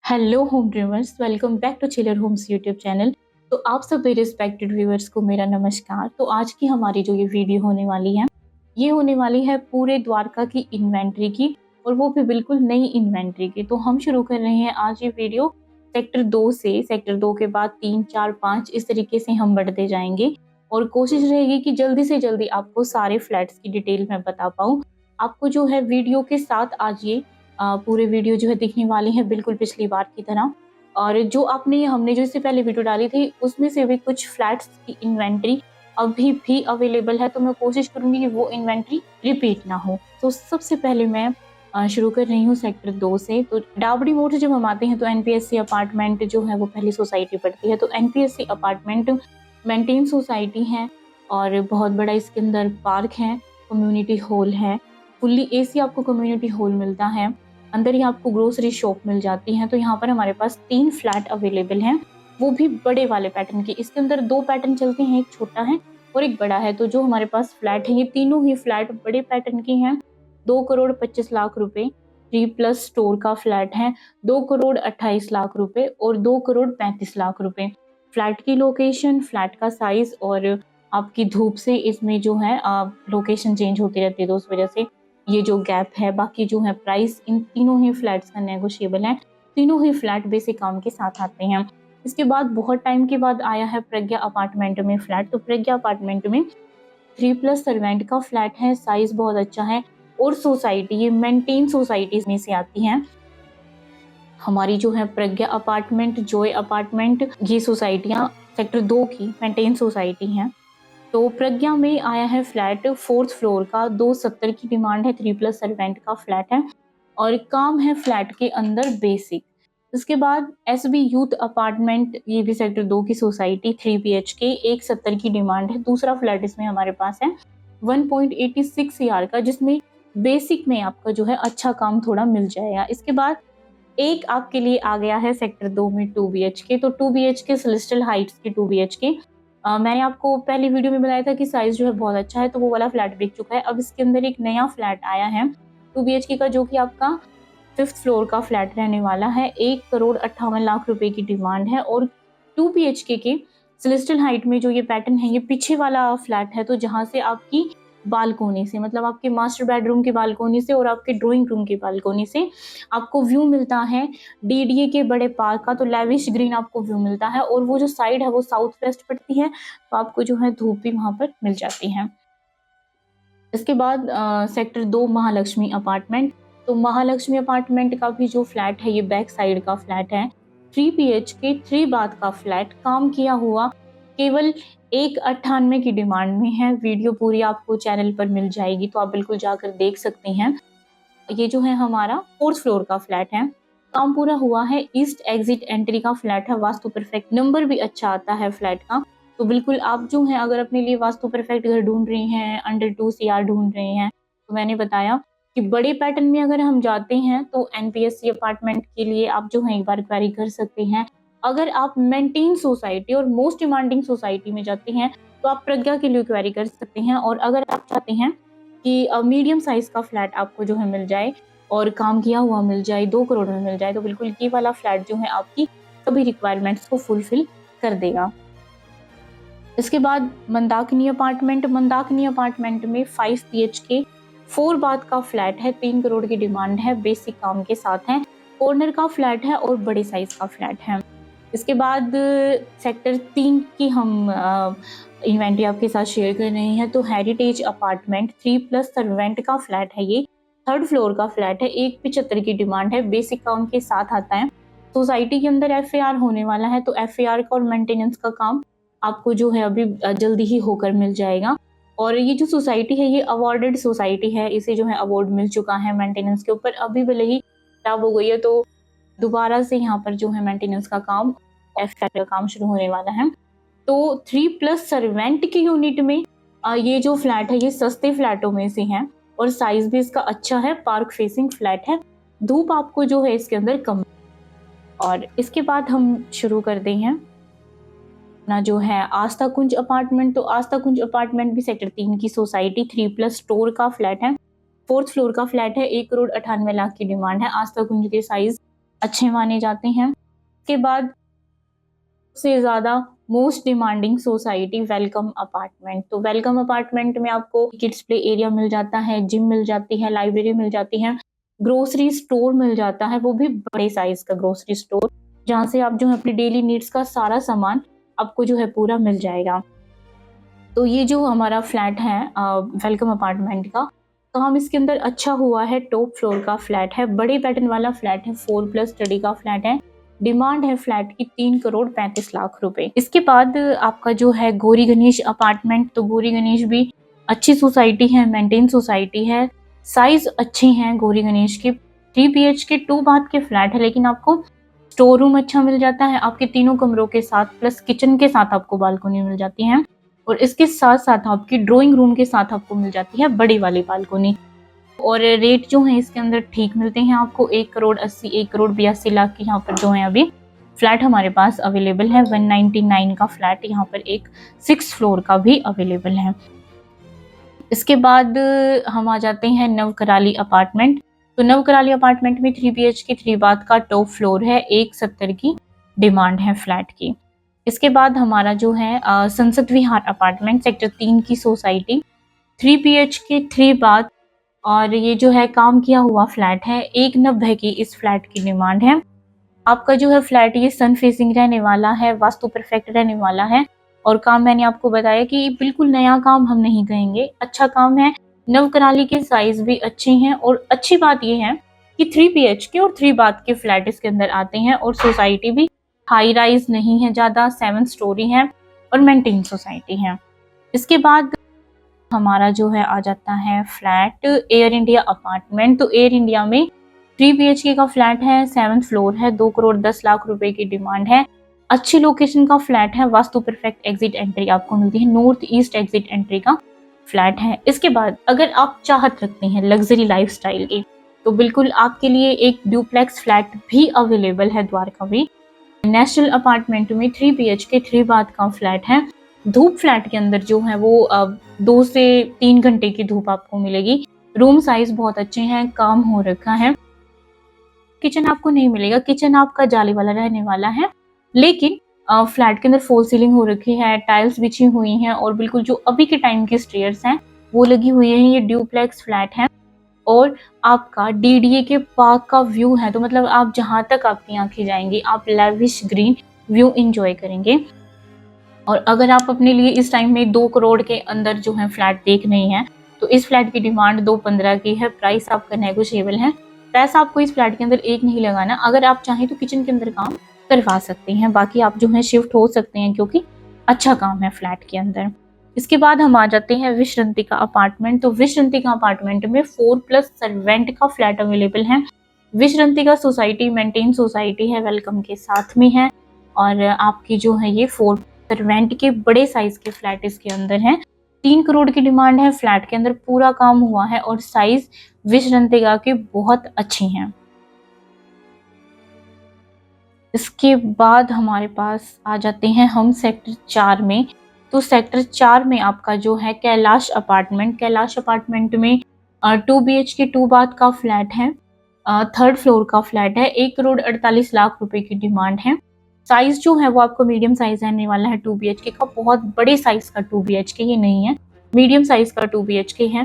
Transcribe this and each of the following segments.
Hello home dreamers, welcome back to Chiller Homes YouTube channel. तो आप सभी respected viewers को मेरा नमस्कार। तो आज की हमारी जो ये वीडियो होने वाली है, ये होने वाली है पूरे द्वारका की इन्वेंट्री की, और वो भी बिल्कुल नई इन्वेंट्री की। तो हम शुरू कर रहे हैं आज ये वीडियो सेक्टर 2 से। सेक्टर 2 के बाद 3, 4, 5 इस तरीके से हम बढ़ते जाएंगे और कोशिश रहेगी कि जल्दी से जल्दी आपको सारे फ्लैट्स की डिटेल में बता पाऊँ। आपको जो है वीडियो के साथ आज ये पूरे वीडियो जो है दिखने वाली है बिल्कुल पिछली बार की तरह। और जो हमने जो इससे पहले वीडियो डाली थी उसमें से भी कुछ फ्लैट्स की इन्वेंट्री अभी भी अवेलेबल है, तो मैं कोशिश करूंगी कि वो इन्वेंट्री रिपीट ना हो। तो सबसे पहले मैं शुरू कर रही हूँ सेक्टर 2 से। तो डाबड़ी मोड़ से जब हम आते हैं तो एनपीएससी अपार्टमेंट जो है वो पहली सोसाइटी पड़ती है। तो एनपीएससी अपार्टमेंट मेंटेन सोसाइटी है और बहुत बड़ा इसके अंदर पार्क है, कम्युनिटी हॉल है, फुल्ली एसी आपको कम्युनिटी हॉल मिलता है। अंदर ही आपको ग्रोसरी शॉप मिल जाती है। तो यहाँ पर हमारे पास 3 फ्लैट अवेलेबल हैं, वो भी बड़े वाले पैटर्न के। इसके अंदर 2 पैटर्न चलते हैं, एक छोटा है और एक बड़ा है। तो जो हमारे पास फ्लैट है ये तीनों ही फ्लैट बड़े पैटर्न की हैं। 2 करोड़ 25 लाख रुपए 3+ स्टोर का फ्लैट है, 2 करोड़ 28 लाख रुपए और 2 करोड़ 35 लाख रुपए। फ्लैट की लोकेशन, फ्लैट का साइज और आपकी धूप से इसमें जो है लोकेशन चेंज होती रहती है, तो उस वजह से ये जो गैप है। बाकी जो है प्राइस इन तीनों ही फ्लैट्स का नेगोशिएबल है। तीनों ही फ्लैट बेसिक काम के साथ आते हैं। इसके बाद बहुत टाइम के बाद आया है प्रज्ञा अपार्टमेंट में फ्लैट। तो प्रज्ञा अपार्टमेंट में 3+ सर्वेंट का फ्लैट है, साइज बहुत अच्छा है और सोसाइटी ये मेंटेन सोसाइटी में से आती है। हमारी जो है प्रज्ञा अपार्टमेंट, जॉय अपार्टमेंट, ये सोसाइटियाँ सेक्टर 2 की मेंटेन सोसाइटी हैं। तो प्रज्ञा में आया है फ्लैट 4th फ्लोर का, 270 की डिमांड है, 3+ सर्वेंट का फ्लैट है और काम है फ्लैट के अंदर बेसिक। इसके बाद एसबी यूथ अपार्टमेंट, ये भी सेक्टर 2 की सोसाइटी, 3 BHK, 170 की डिमांड है। दूसरा फ्लैट इसमें हमारे पास है 1.86 AR का, जिसमें बेसिक में आपका जो है अच्छा काम थोड़ा मिल जाएगा। इसके बाद एक आपके लिए आ गया है सेक्टर 2 में 2 BHK। तो 2 BHK सेलेस्टियल हाइट्स की 2 BHK, मैंने आपको पहली वीडियो में बताया था कि साइज जो है बहुत अच्छा है, तो वो वाला फ्लैट बिक चुका है। अब इसके अंदर एक नया फ्लैट आया है 2 BHK का, जो कि आपका 5th फ्लोर का फ्लैट रहने वाला है। 1 करोड़ 58 लाख रुपए की डिमांड है और 2 BHK के सेलेस्टियल हाइट में जो ये पैटर्न है, ये पीछे वाला फ्लैट है। तो जहाँ से आपकी बालकोनी से, मतलब आपके मास्टर बेडरूम की बालकोनी से और आपके ड्राइंग रूम की बालकोनी से आपको व्यू मिलता है डीडीए के बड़े पार्क का। तो लेविश ग्रीन आपको व्यू मिलता है और वो जो साइड है वो साउथ वेस्ट पड़ती है, तो आपको जो है धूप भी वहां पर मिल जाती है। इसके बाद सेक्टर 2 महालक्ष्मी अपार्टमेंट। तो महालक्ष्मी अपार्टमेंट का भी जो फ्लैट है ये बैक साइड का फ्लैट है, 3 BHK 3 बाथ का फ्लैट, काम किया हुआ, केवल 198 की डिमांड में है। वीडियो पूरी आपको चैनल पर मिल जाएगी, तो आप बिल्कुल जाकर देख सकते हैं। ये जो है हमारा 4th फ्लोर का फ्लैट है, काम पूरा हुआ है, ईस्ट एग्जिट एंट्री का फ्लैट है, वास्तु परफेक्ट, नंबर भी अच्छा आता है फ्लैट का। तो बिल्कुल आप जो है अगर अपने लिए वास्तु परफेक्ट घर ढूंढ रहे हैं, अंडर 2 CR ढूंढ रहे हैं, तो मैंने बताया कि बड़े पैटर्न में अगर हम जाते हैं तो एनपीएससी अपार्टमेंट के लिए आप जो है एक बार क्वेरी कर सकते हैं। अगर आप मेंटेन सोसाइटी और मोस्ट डिमांडिंग सोसाइटी में जाते हैं तो आप प्रज्ञा के लिए क्वेरी कर सकते हैं। और अगर आप चाहते हैं कि मीडियम साइज का फ्लैट आपको जो है मिल जाए और काम किया हुआ मिल जाए, 2 करोड़ में मिल जाए, तो बिल्कुल ये वाला फ्लैट जो है आपकी सभी रिक्वायरमेंट्स को फुलफिल कर देगा। इसके बाद मंदाकिनी अपार्टमेंट। मंदाकिनी अपार्टमेंट में 5 BHK 4 बाथ का फ्लैट है, 3 करोड़ की डिमांड है, बेसिक काम के साथ है, कॉर्नर का फ्लैट है और बड़े साइज का फ्लैट है। इसके बाद सेक्टर 3 की हम इन्वेंट्री आपके साथ शेयर कर रहे हैं। तो हेरिटेज अपार्टमेंट 3+ सर्वेंट का फ्लैट है, ये 3rd फ्लोर का फ्लैट है, 175 की डिमांड है, बेसिक काम के साथ आता है। सोसाइटी के अंदर FAR होने वाला है, तो FAR का और मेंटेनेंस का काम आपको जो है अभी जल्दी ही होकर मिल जाएगा। और ये जो सोसाइटी है ये अवार्डेड सोसाइटी है, इसे जो है अवार्ड मिल चुका है मेंटेनेंस के ऊपर। अभी भले ही खराब हो गई है तो दोबारा से यहाँ पर जो है मेंटेनेंस का काम, FAR का काम शुरू होने वाला है। तो 3+ सर्वेंट की यूनिट में ये जो फ्लैट है ये सस्ते फ्लैटों में से है और साइज भी इसका अच्छा है, पार्क फेसिंग फ्लैट है, धूप आपको जो है इसके अंदर कम। और इसके बाद हम शुरू करते हैं ना जो है आस्था कुंज अपार्टमेंट। तो आस्था कुंज अपार्टमेंट भी सेक्टर 3 की सोसाइटी, 3+ स्टोर का फ्लैट है, 4th फ्लोर का फ्लैट है, 1 करोड़ 98 लाख की डिमांड है। आस्था कुंज के साइज अच्छे माने जाते हैं। उसके बाद सबसे ज़्यादा most demanding society welcome apartment. तो वेलकम अपार्टमेंट में आपको किड्स प्ले एरिया मिल जाता है, जिम मिल जाती है, लाइब्रेरी मिल जाती है, ग्रोसरी स्टोर मिल जाता है, वो भी बड़े साइज़ का ग्रोसरी स्टोर, जहाँ से आप जो है अपनी डेली नीड्स का सारा सामान आपको जो है पूरा मिल जाएगा। तो ये जो हमारा फ्लैट है वेलकम अपार्टमेंट का, काम इसके अंदर अच्छा हुआ है। टॉप फ्लोर का फ्लैट है, बड़े पैटर्न वाला फ्लैट है, 4 प्लस स्टडी का फ्लैट है। डिमांड है फ्लैट की 3,35,00,000 रुपए। इसके बाद आपका जो है गौरी गणेश अपार्टमेंट, तो गौरी गणेश भी अच्छी सोसाइटी है, मेंटेन सोसाइटी है, साइज अच्छी हैं गौरी गणेश की। 3 BHK 2 बाथ के फ्लैट है, लेकिन आपको स्टोर रूम अच्छा मिल जाता है, आपके तीनों कमरों के साथ प्लस किचन के साथ आपको बालकनी मिल जाती है, और इसके साथ साथ आपकी ड्राइंग रूम के साथ आपको मिल जाती है बड़ी वाली बालकनी। और रेट जो है इसके अंदर ठीक मिलते हैं आपको, 1,80,00,000 1,82,00,000 के यहाँ पर जो है अभी फ्लैट हमारे पास अवेलेबल है। 199 का फ्लैट यहाँ पर एक 6 फ्लोर का भी अवेलेबल है। इसके बाद हम आ जाते हैं नवकराली अपार्टमेंट। तो नवकराली अपार्टमेंट में 3 BHK 3 बाथ का टॉप फ्लोर है, 1,70 की डिमांड है फ्लैट की। इसके बाद हमारा जो है संसद विहार अपार्टमेंट सेक्टर 3 की सोसाइटी, 3 BHK 3 बाथ, और ये जो है काम किया हुआ फ्लैट है, 1,90 की इस फ्लैट की डिमांड है। आपका जो है फ्लैट ये सन फेसिंग रहने वाला है, वास्तु परफेक्ट रहने वाला है, और काम मैंने आपको बताया कि बिल्कुल नया काम हम नहीं कहेंगे, अच्छा काम है। नवकराली के साइज भी अच्छे हैं, और अच्छी बात ये है कि 3 BHK और 3 बाथ के फ्लैट इसके अंदर आते हैं, और सोसाइटी भी हाई राइज नहीं है ज़्यादा, 7 स्टोरी है और मेंटेन सोसाइटी है। इसके बाद हमारा जो है आ जाता है फ्लैट एयर इंडिया अपार्टमेंट। तो एयर इंडिया में 3 BHK का फ्लैट है, 7th फ्लोर है, 2,10,00,000 रुपए की डिमांड है। अच्छी लोकेशन का फ्लैट है, वास्तु परफेक्ट एग्जिट एंट्री आपको मिलती है, नॉर्थ ईस्ट एग्जिट एंट्री का फ्लैट है। इसके बाद अगर आप चाहत रखते हैं लग्जरी लाइफस्टाइल की, तो बिल्कुल आपके लिए एक ड्यूप्लेक्स फ्लैट भी अवेलेबल है द्वारका में। नेशनल अपार्टमेंट में 3 BHK 3 बाथ का फ्लैट है। धूप फ्लैट के अंदर जो है वो 2 से 3 घंटे की धूप आपको मिलेगी। रूम साइज बहुत अच्छे हैं, काम हो रखा है। किचन आपको नहीं मिलेगा, किचन आपका जाली वाला रहने वाला है, लेकिन फ्लैट के अंदर फॉल सीलिंग हो रखी है, टाइल्स बिछी हुई हैं, और बिल्कुल जो अभी के टाइम की स्टेयर्स हैं वो लगी हुई हैं। ये ड्यूप्लेक्स फ्लैट है, और आपका DDA के पार्क का व्यू है, तो मतलब आप जहाँ तक आपकी आंखें जाएंगी आप लेविश ग्रीन व्यू एंजॉय करेंगे। और अगर आप अपने लिए इस टाइम में 2 करोड़ के अंदर जो है फ्लैट देख रही हैं, तो इस फ्लैट की डिमांड 2,15 की है, प्राइस आपका नेगोशिएबल है। पैसा आपको इस फ्लैट के अंदर एक नहीं लगाना, अगर आप चाहें तो किचन के अंदर काम करवा सकते हैं, बाकी आप जो है शिफ्ट हो सकते हैं, क्योंकि अच्छा काम है फ्लैट के अंदर। इसके बाद हम आ जाते हैं विश्रंतिका अपार्टमेंट। तो विश्रंतिका अपार्टमेंट में 4 प्लस सर्वेंट का फ्लैट अवेलेबल है। विश्रंतिका सोसाइटी मेंटेन सोसाइटी है, वेलकम के साथ में है, और आपकी जो है ये 4 सर्वेंट के बड़े साइज के फ्लैट इसके अंदर हैं। 3 करोड़ की डिमांड है फ्लैट के अंदर, पूरा काम हुआ है, और साइज विश्रंतिका के बहुत अच्छे हैं। इसके बाद हमारे पास आ जाते हैं हम सेक्टर 4 में। तो सेक्टर 4 में आपका जो है कैलाश अपार्टमेंट, कैलाश अपार्टमेंट में 2 BHK 2 बाथ का फ्लैट है, 3rd फ्लोर का फ्लैट है, 1,48,00,000 रुपए की डिमांड है। साइज जो है वो आपको मीडियम साइज रहने वाला है 2 BHK का, बहुत बड़े साइज का 2 BHK ये नहीं है, मीडियम साइज का 2 BHK है।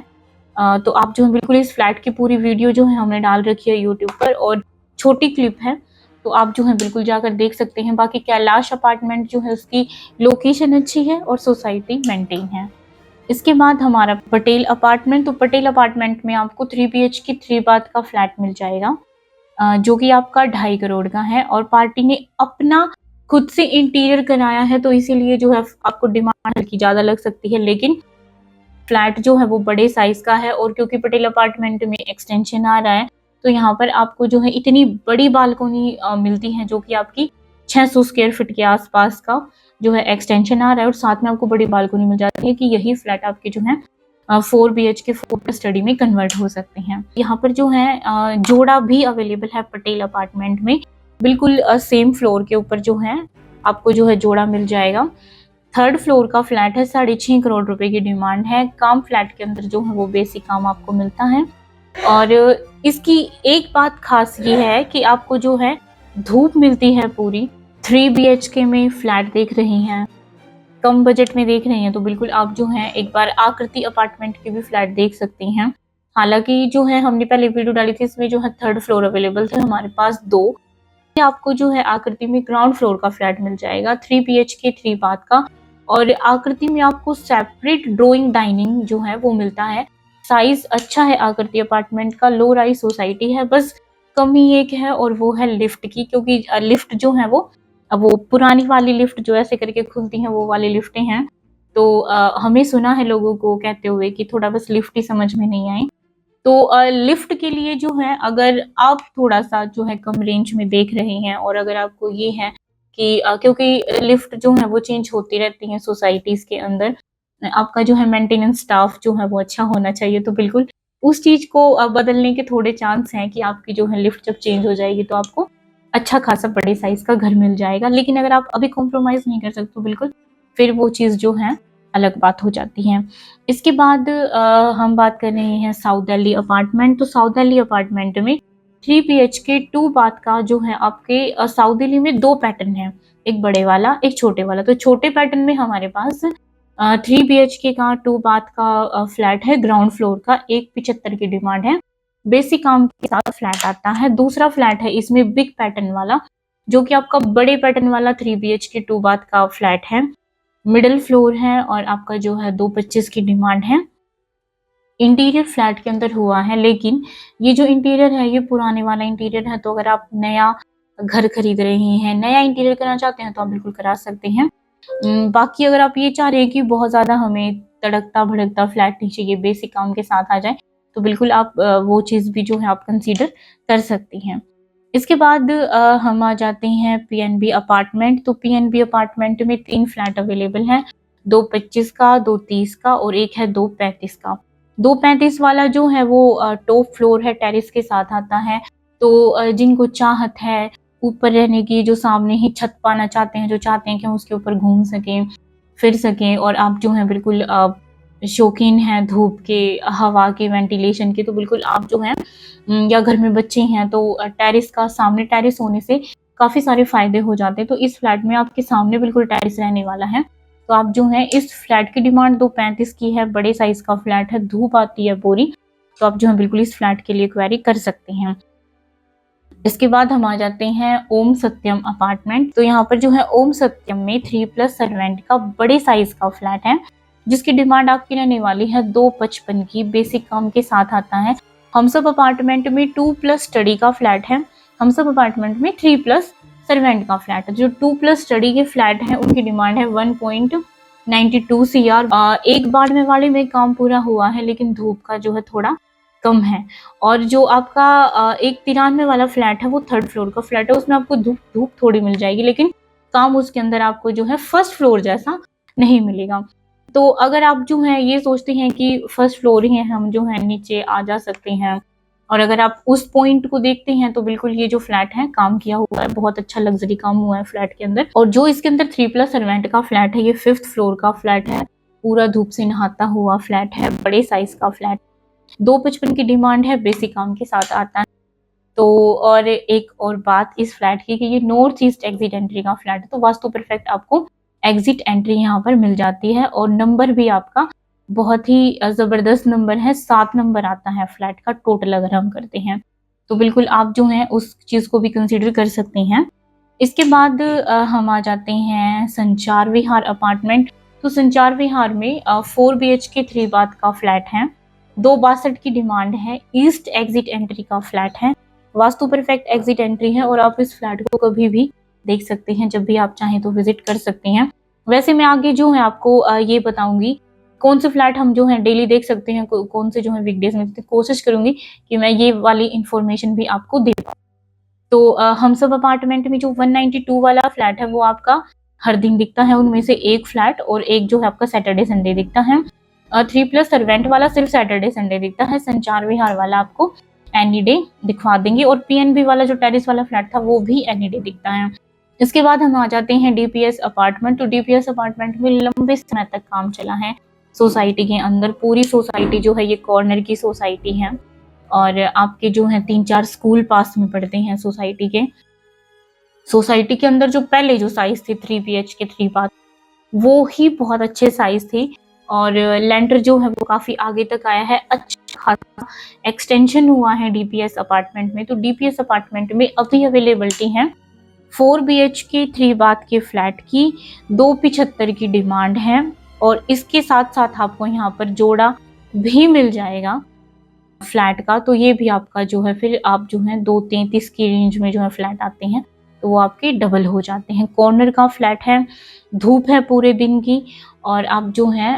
तो आप जो है बिल्कुल इस फ्लैट की पूरी वीडियो जो है हमने डाल रखी है यूट्यूब पर, और छोटी क्लिप है, तो आप जो है बिल्कुल जाकर देख सकते हैं। बाकी कैलाश अपार्टमेंट जो है उसकी लोकेशन अच्छी है और सोसाइटी मेंटेन है। इसके बाद हमारा पटेल अपार्टमेंट। तो पटेल अपार्टमेंट में आपको 3 BHK 3 बाथ का फ्लैट मिल जाएगा, जो कि आपका 2.5 करोड़ का है, और पार्टी ने अपना खुद से इंटीरियर कराया है, तो इसीलिए जो है आपको डिमांड हल्की ज़्यादा लग सकती है, लेकिन फ्लैट जो है वो बड़े साइज का है, और क्योंकि पटेल अपार्टमेंट में एक्सटेंशन आ रहा है, तो यहाँ पर आपको जो है इतनी बड़ी बालकनी मिलती है, जो कि आपकी 600 स्क्वायर फीट के आसपास का जो है एक्सटेंशन आ रहा है, और साथ में आपको बड़ी बालकनी मिल जाती है कि यही फ्लैट आपके जो है 4 BHK 4 स्टडी में कन्वर्ट हो सकते हैं। यहाँ पर जो है जोड़ा भी अवेलेबल है पटेल अपार्टमेंट में, बिल्कुल सेम फ्लोर के ऊपर जो है आपको जो है जोड़ा मिल जाएगा। 3rd फ्लोर का फ्लैट है, 6.5 करोड़ रुपए की डिमांड है। काम फ्लैट के अंदर जो है वो बेसिक काम आपको मिलता है, और इसकी एक बात खास ये है कि आपको जो है धूप मिलती है पूरी। 3 बीएचके में फ्लैट देख रही हैं, कम बजट में देख रही हैं, तो बिल्कुल आप जो है एक बार आकृति अपार्टमेंट के भी फ्लैट देख सकती हैं। हालाँकि जो है हमने पहले वीडियो डाली थी, इसमें जो है 3rd फ्लोर अवेलेबल थे हमारे पास 2। आपको जो है आकृति में ग्राउंड फ्लोर का फ्लैट मिल जाएगा, 3 बीएचके 3 बाथ का। और आकृति में आपको सेपरेट ड्राइंग डाइनिंग जो है वो मिलता है। साइज़ अच्छा है आकृति अपार्टमेंट का, लो राइज़ सोसाइटी है, बस कमी एक है और वो है लिफ्ट की, क्योंकि लिफ्ट जो है वो पुरानी वाली लिफ्ट जो ऐसे करके खुलती हैं वो वाली लिफ्टें हैं। तो हमें सुना है लोगों को कहते हुए कि थोड़ा बस लिफ्ट ही समझ में नहीं आई। तो लिफ्ट के लिए जो है अगर आप थोड़ा-सा जो है कम रेंज में देख रहे हैं और अगर आपको ये है कि क्योंकि लिफ्ट जो है वो चेंज होती रहती हैं सोसाइटीज़ के अंदर। आपका जो है मेंटेनेंस स्टाफ जो है वो अच्छा होना चाहिए, तो बिल्कुल उस चीज़ को बदलने के थोड़े चांस हैं कि आपकी जो है लिफ्ट जब चेंज हो जाएगी तो आपको अच्छा खासा बड़े साइज़ का घर मिल जाएगा। लेकिन अगर आप अभी कॉम्प्रोमाइज़ नहीं कर सकते तो बिल्कुल फिर वो चीज़ जो है अलग बात हो जाती है। इसके बाद हम बात कर रहे हैं साउथ दिल्ली अपार्टमेंट। तो साउथ दिल्ली अपार्टमेंट में 3 बीएचके 2 बाथ का जो है आपके साउथ दिल्ली में 2 पैटर्न हैं, एक बड़े वाला, एक छोटे वाला। तो छोटे पैटर्न में हमारे पास 3 बीएचके का 2 बाथ का फ्लैट है ग्राउंड फ्लोर का, 175 की डिमांड है। बेसिक काम के साथ फ्लैट आता है। दूसरा फ्लैट है इसमें बिग पैटर्न वाला, जो कि आपका बड़े पैटर्न वाला 3 बीएचके 2 बाथ का फ्लैट है। मिडल फ्लोर है और आपका जो है 225 की डिमांड है। इंटीरियर फ्लैट के अंदर हुआ है, लेकिन ये जो इंटीरियर है ये पुराने वाला इंटीरियर है, तो अगर आप नया घर खरीद रहे हैं, नया इंटीरियर करना चाहते हैं तो आप बिल्कुल करा सकते हैं। बाकी अगर आप ये चाह रहे हैं कि बहुत ज़्यादा हमें तड़कता-भड़कता फ्लैट नहीं चाहिए, बेसिक काम के साथ आ जाए, तो बिल्कुल आप वो चीज़ भी जो है आप कंसीडर कर सकती हैं। इसके बाद हम आ जाते हैं पीएनबी अपार्टमेंट। तो पीएनबी अपार्टमेंट में 3 फ्लैट अवेलेबल हैं, 225 का, 230 का और एक है 235 का। 235 वाला जो है वो टॉप फ्लोर है, टेरेस के साथ आता है। तो जिनको चाहत है ऊपर रहने की, जो सामने ही छत पाना चाहते हैं, जो चाहते हैं कि हम उसके ऊपर घूम सकें, फिर सकें और आप जो हैं बिल्कुल शौकीन हैं धूप के, हवा के, वेंटिलेशन के, तो बिल्कुल आप जो हैं या घर में बच्चे हैं तो टेरेस का, सामने टेरेस होने से काफ़ी सारे फ़ायदे हो जाते हैं। तो इस फ्लैट में आपके सामने बिल्कुल टेरेस रहने वाला है। तो आप जो हैं इस फ्लैट की डिमांड 235 की है, बड़े साइज़ का फ्लैट है, धूप आती है पूरी, तो आप जो है बिल्कुल इस फ्लैट के लिए क्वेरी कर सकते हैं। इसके बाद हम आ जाते हैं ओम सत्यम अपार्टमेंट। तो यहाँ पर जो है ओम सत्यम में 3+ सर्वेंट का बड़े साइज़ का फ्लैट है, जिसकी डिमांड आपकी रहने वाली है 255 की, बेसिक काम के साथ आता है। हमसब अपार्टमेंट में 2+ स्टडी का फ्लैट है, हमसब अपार्टमेंट में 3+ सर्वेंट का फ्लैट है। जो 2+ स्टडी के फ्लैट हैं उनकी डिमांड है 1.92 सीआर। एक बार में वाले में काम पूरा हुआ है, लेकिन धूप का जो है थोड़ा कम है। और जो आपका एक 93 वाला फ्लैट है वो 3rd फ्लोर का फ्लैट है, उसमें आपको धूप धूप थोड़ी मिल जाएगी, लेकिन काम उसके अंदर आपको जो है 1st फ्लोर जैसा नहीं मिलेगा। तो अगर आप जो है ये सोचते हैं कि 1st फ्लोर ही है, हम जो है नीचे आ जा सकते हैं, और अगर आप उस पॉइंट को देखते हैं तो बिल्कुल ये जो फ्लैट है काम किया हुआ है, बहुत अच्छा लग्जरी काम हुआ है फ्लैट के अंदर। और जो इसके अंदर 3+ सर्वेंट का फ्लैट है, ये 5th फ्लोर का फ्लैट है, पूरा धूप से नहाता हुआ फ्लैट है, बड़े साइज का फ्लैट, 255 की डिमांड है, बेसिक काम के साथ आता है। तो और एक और बात इस फ्लैट की कि ये नॉर्थ ईस्ट एग्जिट एंट्री का फ्लैट है, तो वास्तु परफेक्ट आपको एग्जिट एंट्री यहाँ पर मिल जाती है। और नंबर भी आपका बहुत ही ज़बरदस्त नंबर है, 7 नंबर आता है फ्लैट का टोटल अगर हम करते हैं, तो बिल्कुल आप जो हैं उस चीज़ को भी कंसीडर कर सकते हैं। इसके बाद हम आ जाते हैं संचार विहार अपार्टमेंट। तो संचार विहार में 4 बीएचके 3 बाथ का फ्लैट है, 262 की डिमांड है, ईस्ट एग्जिट एंट्री का फ्लैट है, वास्तु परफेक्ट एग्जिट एंट्री है और आप इस फ्लैट को कभी भी देख सकते हैं, जब भी आप चाहें तो विजिट कर सकते हैं। वैसे मैं आगे जो है आपको ये बताऊंगी कौन से फ्लैट हम जो है डेली देख सकते हैं, कौन से जो है वीकडेज में, कोशिश करूंगी कि मैं ये वाली इंफॉर्मेशन भी आपको दे पाऊँ। तो हम सब अपार्टमेंट में जो 192 वाला फ्लैट है वो आपका हर दिन दिखता है, उनमें से एक फ्लैट, और एक जो है आपका सैटरडे संडे दिखता है। 3+ सर्वेंट वाला सिर्फ सैटरडे संडे दिखता है, संचार विहार वाला आपको एनी डे दिखवा देंगे, और पीएनबी वाला जो टेरिस वाला फ्लैट था वो भी एनी डे दिखता है। इसके बाद हम आ जाते हैं डीपीएस अपार्टमेंट। तो डीपीएस अपार्टमेंट में लंबे समय तक काम चला है सोसाइटी के अंदर, पूरी सोसाइटी जो है ये कॉर्नर की सोसाइटी है, और आपके जो है 3-4 स्कूल पास में पड़ते हैं सोसाइटी के। सोसाइटी के अंदर जो पहले जो साइज थे 3 BHK 3 बाथ, वो ही बहुत अच्छे साइज थे और लेंटर जो है वो काफ़ी आगे तक आया है, अच्छा खासा एक्सटेंशन हुआ है डीपीएस अपार्टमेंट में। तो डीपीएस अपार्टमेंट में अभी अवेलेबिलिटी है 4 BHK 3 बाथ के फ्लैट की 275 की डिमांड है और इसके साथ-साथ आपको यहाँ पर जोड़ा भी मिल जाएगा फ्लैट का। तो ये भी आपका जो है फिर आप जो है 233 की रेंज में जो है फ्लैट आते हैं, तो वो आपके डबल हो जाते हैं। कॉर्नर का फ्लैट है, धूप है पूरे दिन की और आप जो है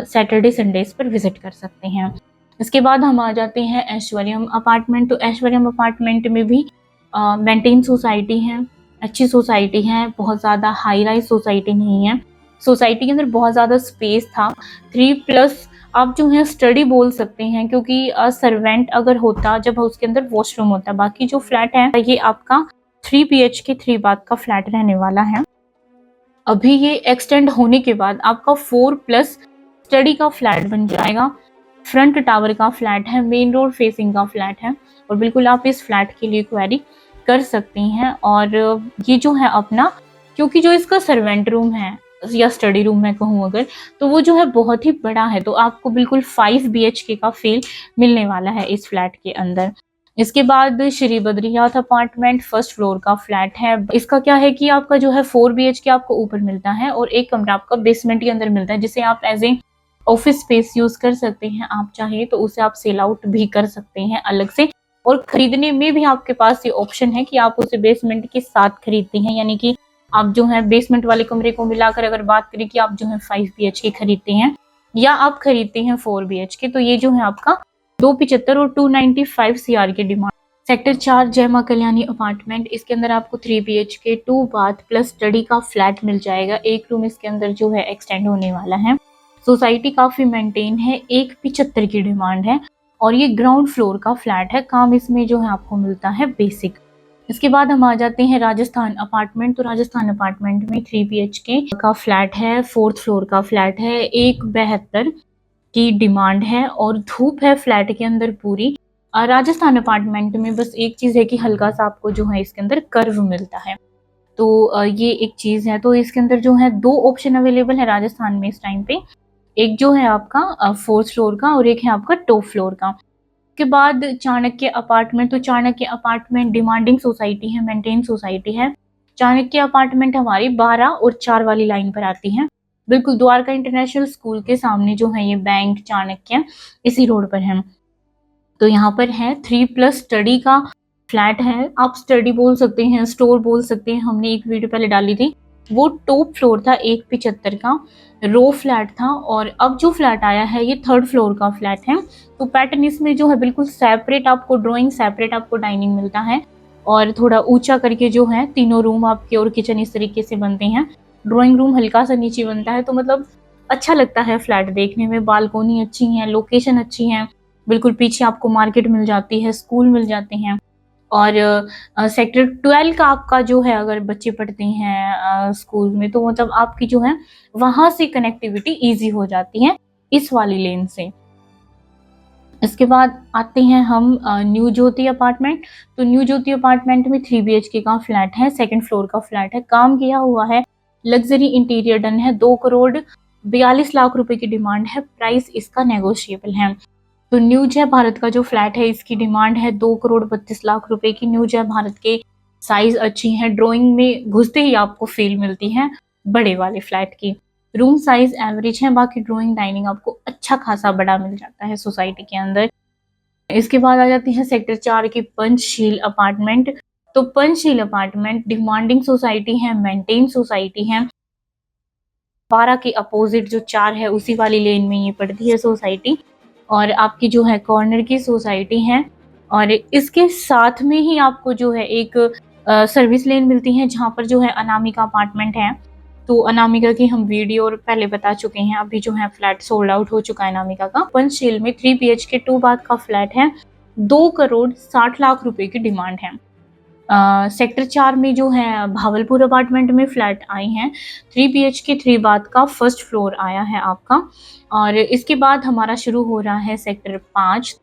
सैटरडे संडेज पर विजिट कर सकते हैं। इसके बाद हम आ जाते हैं ऐश्वर्यम अपार्टमेंट। तो ऐश्वर्यम अपार्टमेंट में भी मेंटेन सोसाइटी है, अच्छी सोसाइटी है, बहुत ज़्यादा हाई राइज सोसाइटी नहीं है। सोसाइटी के अंदर बहुत ज़्यादा स्पेस था, 3+ आप जो है स्टडी बोल सकते हैं क्योंकि सर्वेंट अगर होता जब उसके अंदर वॉशरूम होता। बाकी जो फ्लैट है ये आपका 3 BHK 3 बाथ का फ्लैट रहने वाला है। अभी ये एक्सटेंड होने के बाद आपका 4+ स्टडी का फ्लैट बन जाएगा। फ्रंट टावर का फ्लैट है, मेन रोड फेसिंग का फ्लैट है और बिल्कुल आप इस फ्लैट के लिए क्वेरी कर सकती हैं। और ये जो है अपना, क्योंकि जो इसका सर्वेंट रूम है या स्टडी रूम मैं कहूँ अगर, तो वो जो है बहुत ही बड़ा है, तो आपको बिल्कुल 5 BHK का फील मिलने वाला है इस फ्लैट के अंदर। इसके बाद Shri Badrinath apartment first floor का फ्लैट है। इसका क्या है कि आपका जो है 4 BHK आपको ऊपर मिलता है और एक कमरा आपका बेसमेंट के अंदर मिलता है, जिसे आप as a office space use कर सकते हैं। आप चाहे तो उसे आप सेल आउट भी कर सकते हैं अलग से, और खरीदने में भी आपके पास ये ऑप्शन है कि आप उसे बेसमेंट के साथ खरीदते हैं, यानी कि आप जो है बेसमेंट वाले कमरे को मिलाकर अगर बात करें कि आप जो है 5 BHK खरीदते हैं या आप खरीदते हैं 4 BHK, तो ये जो है आपका 275 और 295 CR की डिमांड। सेक्टर 4 जय मां कल्याणी अपार्टमेंट, इसके अंदर आपको 3 BHK 2 बाथ प्लस स्टडी का फ्लैट मिल जाएगा। एक रूम इसके अंदर जो है एक्सटेंड होने वाला है। सोसाइटी काफी मेंटेन है, 175 की डिमांड है और ये ग्राउंड फ्लोर का फ्लैट है। काम इसमें जो है आपको मिलता है बेसिक। इसके बाद हम आ जाते हैं राजस्थान अपार्टमेंट। तो राजस्थान अपार्टमेंट में 3 BHK का फ्लैट है, 4th फ्लोर का फ्लैट है, 172 की डिमांड है और धूप है फ्लैट के अंदर पूरी। राजस्थान अपार्टमेंट में बस एक चीज़ है कि हल्का सा आपको जो है इसके अंदर कर्व मिलता है, तो ये एक चीज़ है। तो इसके अंदर जो है 2 ऑप्शन अवेलेबल है राजस्थान में इस टाइम पे, एक जो है आपका 4th फ्लोर का और एक है आपका टॉप फ्लोर का। के बाद चाणक्य अपार्टमेंट। तो चाणक्य अपार्टमेंट डिमांडिंग सोसाइटी है, मेंटेन सोसाइटी है। चाणक्य अपार्टमेंट हमारी 12 और 4 वाली लाइन पर आती है, बिल्कुल द्वारका इंटरनेशनल स्कूल के सामने जो है ये बैंक चाणक्य इसी रोड पर है। तो यहाँ पर है 3+ स्टडी का फ्लैट है, आप स्टडी बोल सकते हैं, स्टोर बोल सकते हैं। हमने एक वीडियो पहले डाली थी, वो टॉप फ्लोर था 175 का रो फ्लैट था और अब जो फ्लैट आया है ये 3rd फ्लोर का फ्लैट है। तो पैटर्न इसमें जो है बिल्कुल सेपरेट आपको ड्राइंग, सेपरेट आपको डाइनिंग मिलता है और थोड़ा ऊंचा करके जो है तीनों रूम आपके और किचन इस तरीके से बनते हैं। ड्राइंग रूम हल्का सा नीचे बनता है, तो मतलब अच्छा लगता है फ्लैट देखने में। बालकोनी अच्छी है, लोकेशन अच्छी है, बिल्कुल पीछे आपको मार्केट मिल जाती है, स्कूल मिल जाते हैं और सेक्टर 12 का आपका जो है अगर बच्चे पढ़ते हैं स्कूल में, तो मतलब आपकी जो है वहां से कनेक्टिविटी इजी हो जाती है इस वाली लेन से। इसके बाद आते हैं हम न्यू ज्योति अपार्टमेंट। तो न्यू ज्योति अपार्टमेंट में 3 BHK का फ्लैट है, 2nd फ्लोर का फ्लैट है, काम किया हुआ है, लग्जरी इंटीरियर डन है, 2 करोड़ 42 लाख रुपए की डिमांड है, प्राइस इसका नेगोशिएबल है। तो न्यू जय भारत का जो फ्लैट है इसकी डिमांड है 2 करोड़ 32 लाख रुपए की। न्यू जय भारत के साइज अच्छी हैं, ड्राइंग में घुसते ही आपको फील मिलती है बड़े वाले फ्लैट की। रूम साइज एवरेज है, बाकी ड्राइंग डाइनिंग आपको अच्छा खासा बड़ा मिल जाता है सोसाइटी के अंदर। इसके बाद आ जाती है सेक्टर 4 की पंचशील अपार्टमेंट। तो पंचशील अपार्टमेंट डिमांडिंग सोसाइटी है, मेंटेन सोसाइटी है, 12 के अपोजिट जो 4 है उसी वाली लेन में ये पड़ती है सोसाइटी और आपकी जो है कॉर्नर की सोसाइटी है और इसके साथ में ही आपको जो है एक सर्विस लेन मिलती है जहाँ पर जो है अनामिका अपार्टमेंट है। तो अनामिका की हम वीडियो और पहले बता चुके हैं, अभी जो है फ्लैट सोल्ड आउट हो चुका है अनामिका का। पंचशील में 3 BHK 2 बाथ का फ्लैट है, 2 करोड़ 60 लाख रुपए की डिमांड है। सेक्टर 4 में जो है भावलपुर अपार्टमेंट में फ्लैट आए हैं, 3 BHK 3 बाथ का 1st फ्लोर आया है आपका। और इसके बाद हमारा शुरू हो रहा है सेक्टर 5।